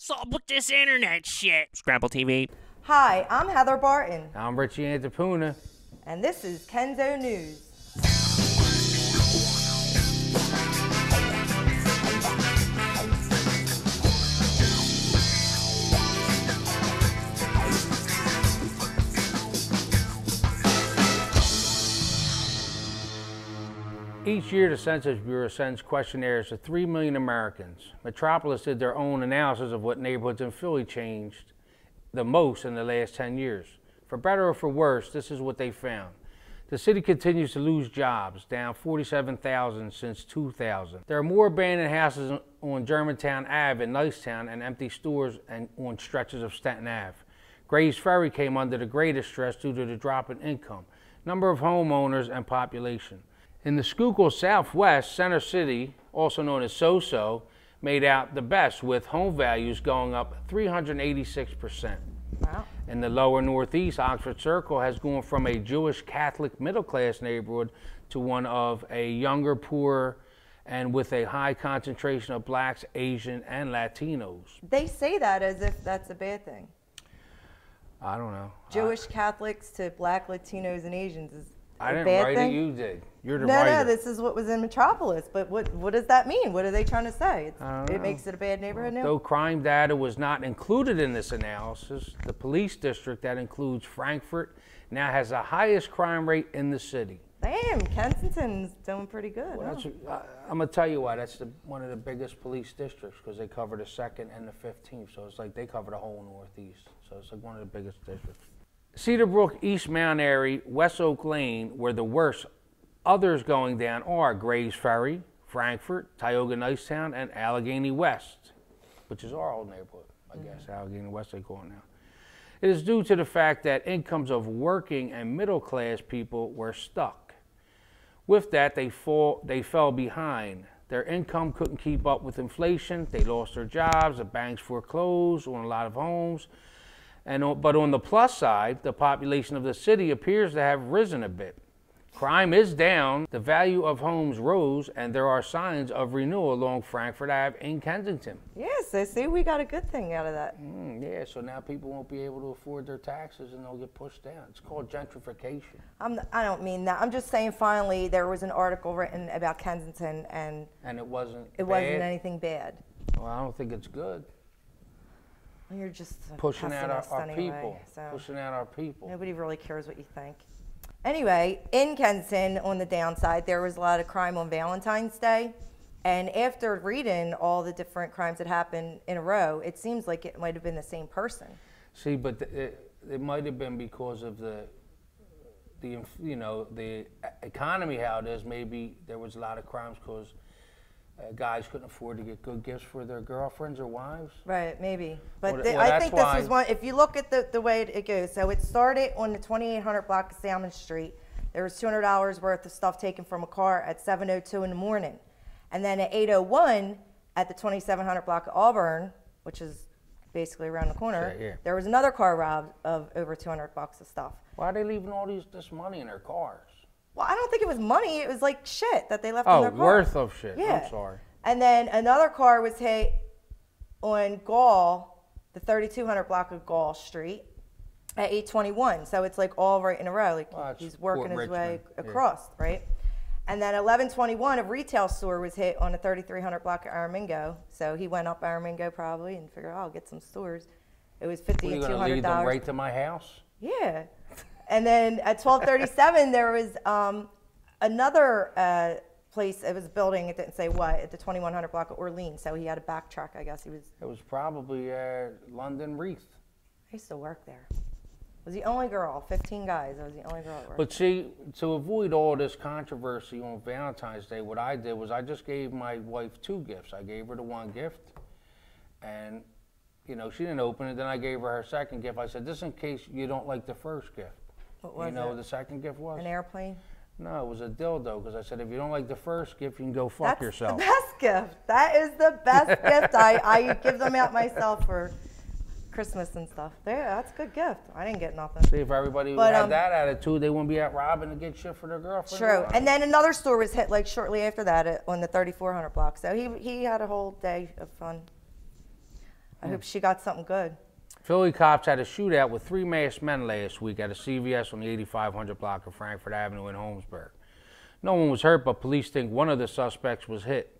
What's up with this internet shit? Scrapple TV. Hi, I'm Heather Barton. I'm Richie Antipuna. And this is Kenzo News. Each year, the Census Bureau sends questionnaires to 3 million Americans. Metropolis did their own analysis of what neighborhoods in Philly changed the most in the last 10 years. For better or for worse, this is what they found. The city continues to lose jobs, down 47,000 since 2000. There are more abandoned houses on Germantown Ave in Nicetown and empty stores and on stretches of Stenton Ave. Grays Ferry came under the greatest stress due to the drop in income, number of homeowners, and population. In the Schuylkill Southwest, Center City, also known as So-So, made out the best with home values going up 386%. Wow. In the lower Northeast, Oxford Circle has gone from a Jewish Catholic middle-class neighborhood to one of a younger, poorer, and with a high concentration of blacks, Asian, and Latinos. They say that as if that's a bad thing. I don't know. Jewish Catholics to black, Latinos, and Asians is I didn't bad write thing? it, you did. You're the No, writer. no, this is what was in Metropolis. But what does that mean? What are they trying to say? I don't It know. makes it a bad neighborhood now? Though crime data was not included in this analysis, the police district that includes Frankfort now has the highest crime rate in the city. Damn, Kensington's doing pretty good. Well, huh? I'm going to tell you why. That's one of the biggest police districts because they cover the 2nd and the 15th. So it's like they cover the whole Northeast. So it's like one of the biggest districts. Cedarbrook, East Mount Airy, West Oak Lane, where the worst others going down are Grays Ferry, Frankfort, Tioga Nicetown, and Allegheny West, which is our old neighborhood, I guess. Allegheny West they call it now. It is due to the fact that incomes of working and middle class people were stuck. With that, they fell behind. Their income couldn't keep up with inflation. They lost their jobs. The banks foreclosed on a lot of homes. But on the plus side, the population of the city appears to have risen a bit. Crime is down, the value of homes rose, and there are signs of renewal along Frankfort Ave in Kensington. Yes, I see we got a good thing out of that. Yeah, so now people won't be able to afford their taxes and they'll get pushed down. It's called gentrification. I don't mean that. I'm just saying finally there was an article written about Kensington and it wasn't anything bad. Well, I don't think it's good. You're just Pushing out our anyway, people. So. Pushing out our people. Nobody really cares what you think. Anyway, in Kensington, on the downside, there was a lot of crime on Valentine's Day. And after reading all the different crimes that happened in a row, it seems like it might have been the same person. See, but it might have been because of the economy, how it is. Maybe there was a lot of crimes because guys couldn't afford to get good gifts for their girlfriends or wives. Right, maybe. But I think this was one, if you look at the way it goes, so it started on the 2800 block of Salmon Street. There was $200 worth of stuff taken from a car at 7:02 in the morning. And then at 8:01 at the 2700 block of Auburn, which is basically around the corner, yeah. There was another car robbed of over 200 bucks of stuff. Why are they leaving all this money in their cars? Well, I don't think it was money. It was like shit that they left in their car. Oh, worth of shit. Yeah. I'm sorry. And then another car was hit on Gall, the 3200 block of Gall Street at 8:21. So it's like all right in a row. Like he's working his way across, right? And then 11:21, a retail store was hit on the 3300 block of Aramingo. So he went up Aramingo probably and figured, oh, I'll get some stores. It was $50 Are you to $200. going to lead them right to my house? Yeah. And then at 12:37, there was another place. It was a building. It didn't say what at the 2100 block of Orleans. So he had to backtrack. I guess he was. It was probably London Wreath. I used to work there. I was the only girl. 15 guys. I was the only girl at work. But see, to avoid all this controversy on Valentine's Day, what I did was I just gave my wife 2 gifts. I gave her the 1 gift, and she didn't open it. Then I gave her second gift. I said, "This in case you don't like the first gift." What was you know it? what the second gift was? An airplane? No, it was a dildo, because I said, if you don't like the first gift, you can go fuck yourself. That's the best gift. That is the best gift. I give them out myself for Christmas and stuff. Yeah, that's a good gift. I didn't get nothing. See, if everybody had that attitude, they wouldn't be out robbing to get shit for their girlfriend. True. And then another store was hit like shortly after that on the 3400 block. So he had a whole day of fun. I hope she got something good. Philly cops had a shootout with 3 masked men last week at a CVS on the 8500 block of Frankfort Avenue in Holmesburg. No one was hurt, but police think one of the suspects was hit.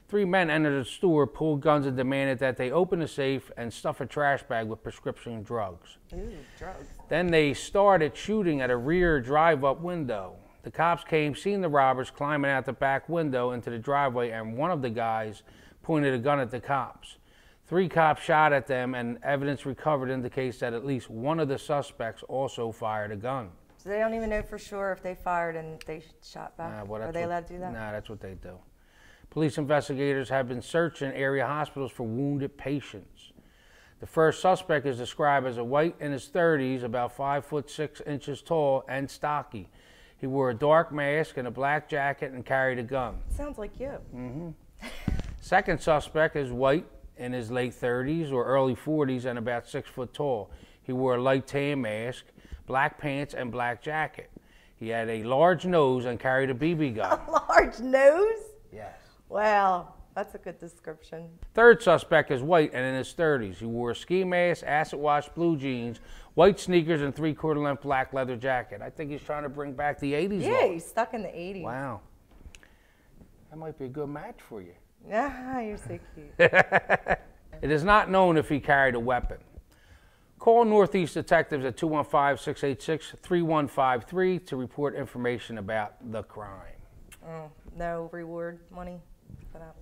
3 men entered the store, pulled guns, and demanded that they open the safe and stuff a trash bag with prescription drugs. Ooh, drugs. Then they started shooting at a rear drive-up window. The cops came, seen the robbers climbing out the back window into the driveway, and one of the guys pointed a gun at the cops. 3 cops shot at them, and evidence recovered indicates that at least one of the suspects also fired a gun. So they don't even know for sure if they fired and they shot back? Are they allowed to do that? Nah, that's what they do. Police investigators have been searching area hospitals for wounded patients. The first suspect is described as a white in his 30s, about 5 foot 6 inches tall and stocky. He wore a dark mask and a black jacket and carried a gun. Sounds like you. Second suspect is white in his late 30s or early 40s and about 6 foot tall. He wore a light tan mask, black pants, and black jacket. He had a large nose and carried a BB gun. A large nose? Yes. Wow, that's a good description. Third suspect is white and in his 30s. He wore a ski mask, acid wash blue jeans, white sneakers, and 3/4 length black leather jacket. I think he's trying to bring back the 80s Yeah, look. he's stuck in the 80s. Wow. That might be a good match for you. Ah, you're so cute. It is not known if he carried a weapon. Call Northeast detectives at 215-686-3153 to report information about the crime. Oh, no reward money for that.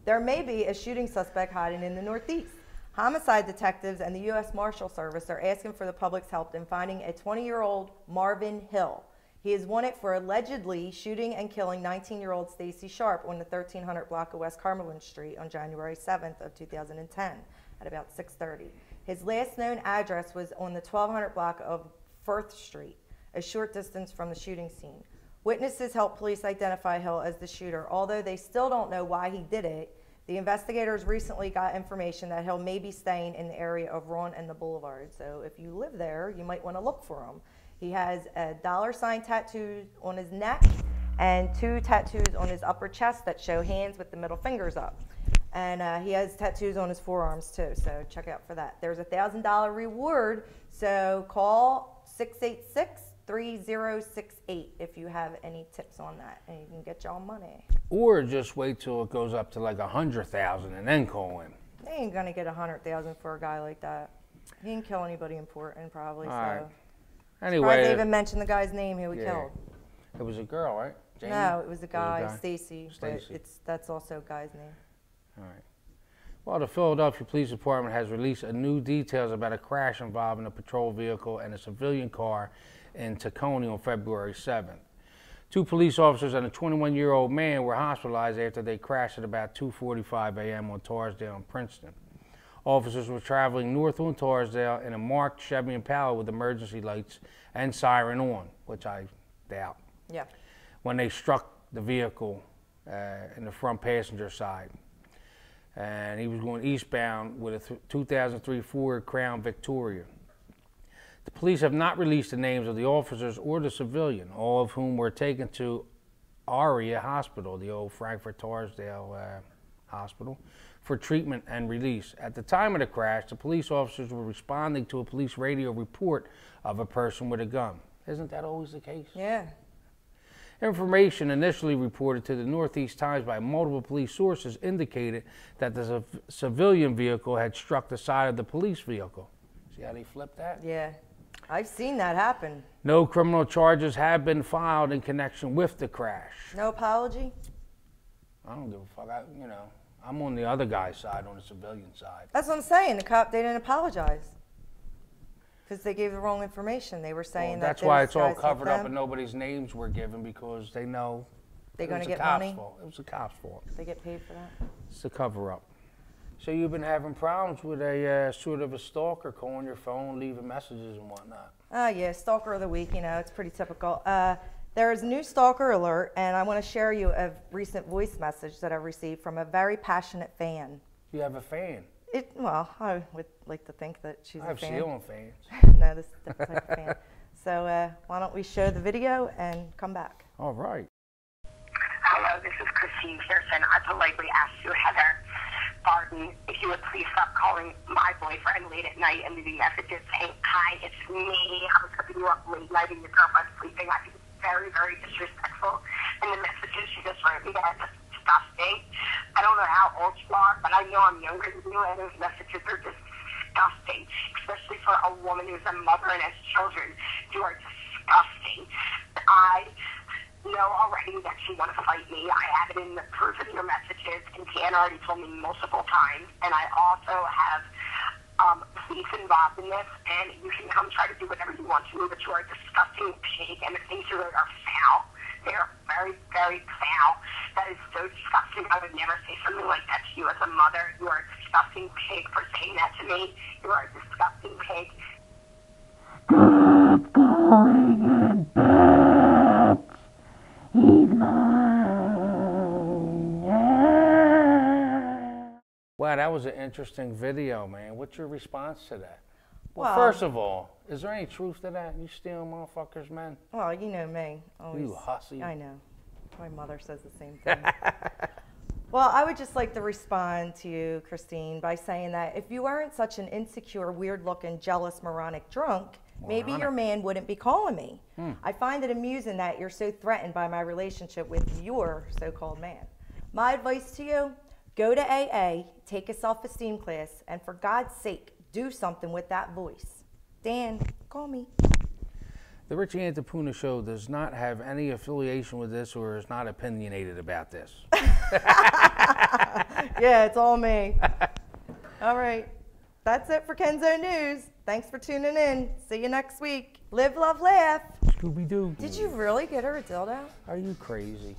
There may be a shooting suspect hiding in the Northeast. Homicide detectives and the U.S. Marshal Service are asking for the public's help in finding a 20-year-old Marvin Hill. He is wanted for allegedly shooting and killing 19-year-old Stacy Sharp on the 1300 block of West Cumberland Street on January 7th of 2010 at about 6:30. His last known address was on the 1200 block of Firth Street, a short distance from the shooting scene. Witnesses helped police identify Hill as the shooter. Although they still don't know why he did it, the investigators recently got information that Hill may be staying in the area of Ron and the Boulevard. So if you live there, you might want to look for him. He has a $ tattoo on his neck and 2 tattoos on his upper chest that show hands with the middle fingers up. And he has tattoos on his forearms too, so check out for that. There's a $1,000 reward, so call 686-3068 if you have any tips on that, and you can get y'all money. Or just wait till it goes up to like 100,000 and then call him. They ain't gonna get 100,000 for a guy like that. He didn't kill anybody important, probably. All so. right. Surprised Anyway, they even mentioned the guy's name who he killed. It was a girl, right? Jamie? No, it was a guy, Stacy. But Stacy. that's also a guy's name. All right. Well, the Philadelphia Police Department has released new details about a crash involving a patrol vehicle and a civilian car in Tacony on February 7th. 2 police officers and a 21-year-old man were hospitalized after they crashed at about 2:45 a.m. on Torresdale in Princeton. Officers were traveling north on Torresdale in a marked Chevy Impala with emergency lights and siren on, which I doubt. Yeah. When they struck the vehicle in the front passenger side. And he was going eastbound with a 2003 Ford Crown Victoria. The police have not released the names of the officers or the civilian, all of whom were taken to ARIA Hospital, the old Frankfort Torresdale hospital, for treatment and release. At the time of the crash, the police officers were responding to a police radio report of a person with a gun. Isn't that always the case? Yeah. Information initially reported to the Northeast Times by multiple police sources indicated that the civilian vehicle had struck the side of the police vehicle. See how they flipped that? Yeah. I've seen that happen. No criminal charges have been filed in connection with the crash. No apology? I don't give a fuck. I'm on the other guy's side, on the civilian side. That's what I'm saying. The cop, they didn't apologize. Because they gave the wrong information. They were saying that that's why it's all covered up and nobody's names were given, because they know they're going to get money. It was the cops' fault. They get paid for that. It's a cover up. So you've been having problems with a sort of a stalker calling your phone, leaving messages and whatnot. Oh, yeah, stalker of the week, it's pretty typical. There is a new stalker alert, and I want to share you a recent voice message that I received from a very passionate fan. You have a fan? Well, I would like to think that she's a fan. I have ceiling fans. No, this is a different type of fan. So why don't we show the video and come back? All right. Hello, this is Christine Pearson. I politely asked you, Heather, Barton, if you would please stop calling my boyfriend late at night and leaving messages saying, hi, it's me. I was hooking you up late night and your girlfriend's sleeping. I think it's very, very disrespectful. And the messages she just wrote me that are just disgusting. I don't know how old you are, but I know I'm younger than you, and those messages are disgusting, especially for a woman who's a mother and has children. You are disgusting. I know already that you want to fight me. I have it in the proof of your messages, and Dan already told me multiple times, and I also have police involved in this, and you can come try to do whatever you want to me, but you are a disgusting pig, and the things you wrote are foul. They are very, very foul. That is so disgusting. I would never say something like that to you as a mother. You are a disgusting pig for saying that to me. You are a disgusting pig. Stop calling him bitch. He's mine. Wow, that was an interesting video, man. What's your response to that? Well, Well, first of all, is there any truth to that? You stealing motherfuckers, man? Well, you know me. Always, You hussy. I know. My mother says the same thing. Well, I would just like to respond to you, Christine, by saying that if you weren't such an insecure, weird-looking, jealous, moronic drunk, maybe your man wouldn't be calling me. I find it amusing that you're so threatened by my relationship with your so-called man. My advice to you, go to AA, take a self-esteem class, and for God's sake, do something with that voice. Dan, call me. The Richie Antipuna Show does not have any affiliation with this or is not opinionated about this. Yeah, it's all me. All right. That's it for Kenzo News. Thanks for tuning in. See you next week. Live, love, laugh. Scooby-Doo. Did you really get her a dildo? Are you crazy?